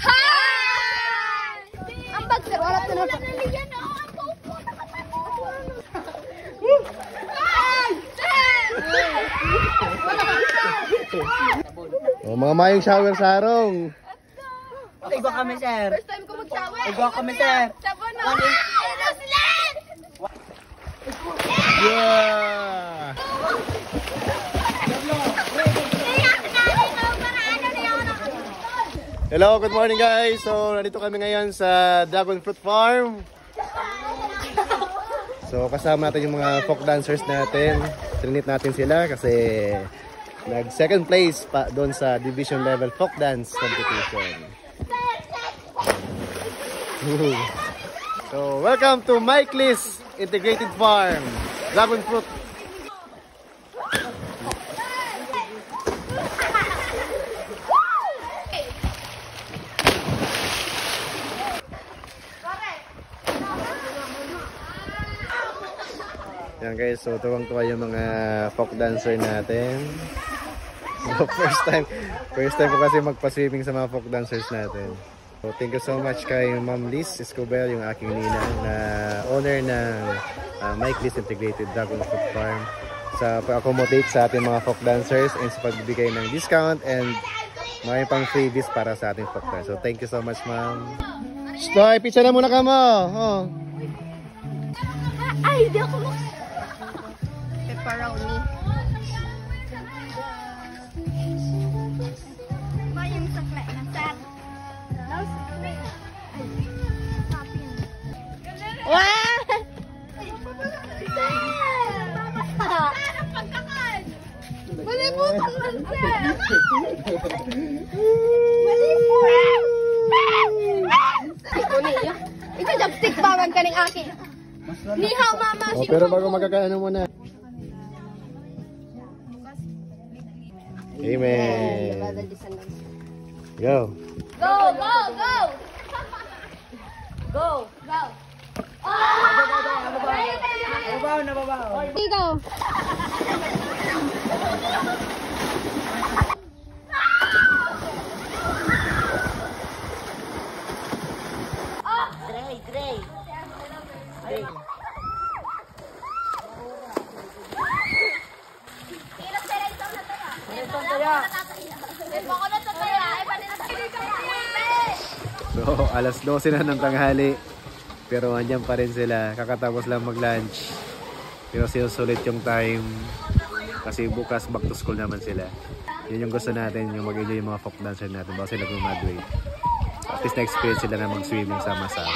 Hi! Ang bag sir, wala to na. Oh, mga mayong shower sarong. Igo kami, sir. First time ko mag-shower. Igo kami, sir. Sabon na. Yeah! Hello, good morning guys. So, nandito kami ngayon sa Dragon Fruit Farm. So, kasama natin yung mga folk dancers natin. Trinit natin sila kasi nag second place pa doon sa division level folk dance competition. So, welcome to Mikelys Integrated Farm, Dragon Fruit. Yan guys, so tuwang-tuwa yung mga folk dancer natin. So first time ko kasi magpa-swimming sa mga folk dancers natin. So thank you so much kay Ma'am Liz Escobar, yung aking ninang na owner ng Mikelys Integrated Dragon Fruit Farm, sa pag-accommodate sa ating mga folk dancers and sa pagbibigay ng discount and mga pang freebies para sa ating folk dancers. So thank you so much, ma'am. Stoy, pizza na muna ka mo. Oh. Ay, di ako pepperoni. Mayang sakla na sir. Wow! Maliputang lang sir! Maliputang! Ito chopstick bawan ka ng akin. Ni hao mama. Oh, pero bago magkakaano muna. Amen. Go. Go, go, go. Go, go. Nababaw, nababaw. Go. Gray. So, alas 12 na ng tanghali. Pero andyan pa rin sila. Kakatapos lang mag-lunch. Pero sinusulit yung time. Kasi bukas back to school naman sila. Yun yung gusto natin, yung mag-enjoy yung mga folk dancer natin bago sila graduate. At least na-experience sila na mag-swimming sama-sama.